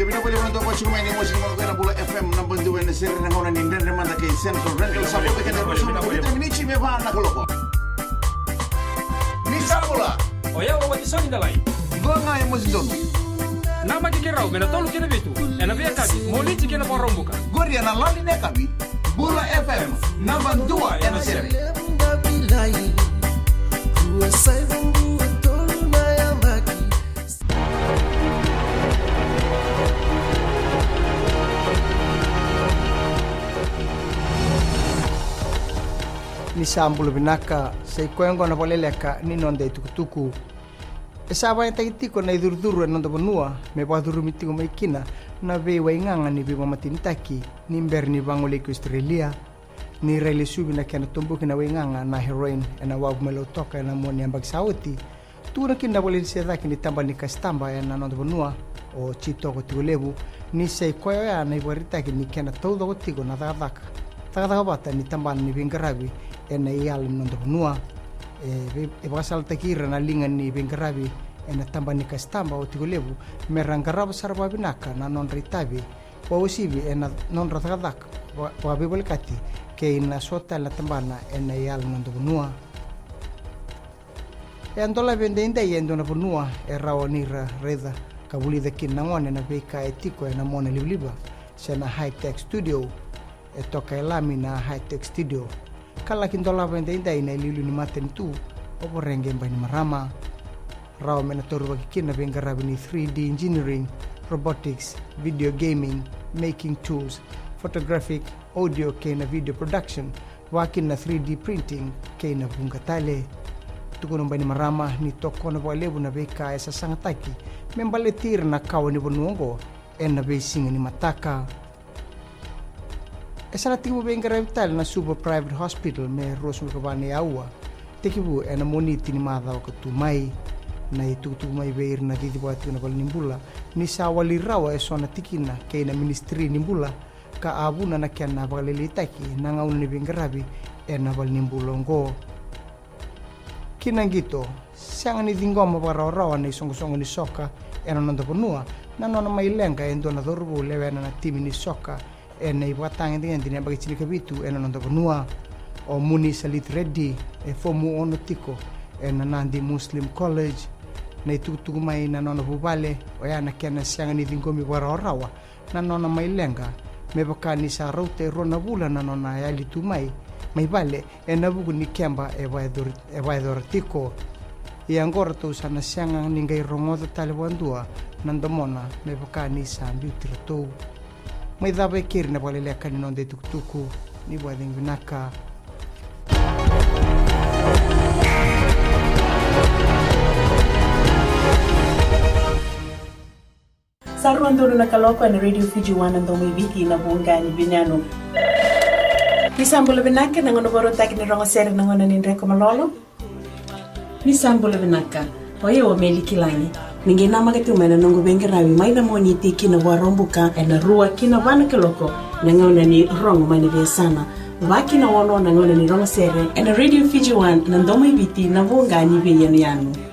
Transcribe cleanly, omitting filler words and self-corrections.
Gabina pwede mo na ito po siya may emotion mo na pula FM ng banduan na sir na kauna ni Ndendre Manda kay Central Rental sa po ka na rusun ko dito minichi me ba na koloko. Ni sabula. Oya wa ti soni dalai. Gonga emotion don. Na makikirao mena tolu kina bitu. Ena via kabi moliti kina porombuka. Goria na lali ne kabi. Bula FM na bandua na sir. Ni sambulo binaka sei koengo na Vakaleleka ni nonde tukutuku e saba yang tagitiko na idurduru nonde bonua me paduru mitiko maikina na ve wainganga ni be mamatintaki ni mberni bangole ku Australia ni rele subi na kana tumbuki na wainganga na heroin na wabu melo toka na moni ambag sauti tuna kinda bolin sedaki ni tamba ni kastamba na nonde bonua o chito ko tigolebu ni sei koyo ya na ibaritaki ni kana todo ko tigo na dadaka tagada bata ni tamba ni bingarabi ena ial nondo nua e basal takira na lingan ni bengarabi ena tamba ni kastamba o tigolebu merangaraba sarba binaka na non ritabi wa usibi ena non ratagadak wa bibolkati ke ina sota la tambana ena ial nondo nua e andola vende inda yendo na bonua e raonira reda kabuli de kinangone na beka etiko ena mona libliba sena high tech studio e toka elami na high tech studio kala kindola vende inda ina lilu ni maten tu opo renge mbani marama rao mena toru wakikina bengarabi ni 3D engineering, robotics, video gaming, making tools, photographic, audio kena video production, wakin na 3D printing kena bungatale tukuno mbani marama ni toko na walebu na beka esa sangataki membaletir na kawa ni bonuongo ena besinga ni mataka. Esa timu bengarabi tal na super private hospital me rosmu kabane aua tekibu ena moniti ni madha wakatumai na itutumai beir na titibuati na bal nimbula ni sawali rawa esona tikina kena ministry nimbula ka abuna na kena Vakalelitaki na ngauna ni bengarabi ena bal nimbulongo kinangito siang ni dingoma para rawa ni songo ni soka ena nonda ponua na nona mailenga endo na dorbu levena na timi ni soka ena ibatang dengan dina bagi cili kabitu ena nonda ponua o muni salit ready e fomu ono tiko ena nandi Muslim College na itutugu mai na nona bubale o ya na kena siang ni dingomi para rawa na nona mailenga me bakani sa rote rona bula na nona ya litu mai bale ena bugu ni kemba e vai tiko e angora tu sana siang ningai rongoda talibandua nandomona me bakani sa beauty to mai dabe kirna Vakaleleka ni nonde tukutuku ni wading vinaka Saruandoro na kaloko na Radio Fiji 1 ando may wiki na buongga ni Binyano. Nisambolo binaka na ngono boro tagi ni rongo sere na ngono ni Ndreko Malolo. Nisambolo binaka oye wa meli kilangi. Ningi na magati umena nongo bengerawi mai na moni tiki na warombuka na rua kina bana kaloko na ngono ni rongo mani besana. Waki na wono na ngono ni rongo sere na Radio Fiji 1 na ndo may wiki na buongga ni Binyano.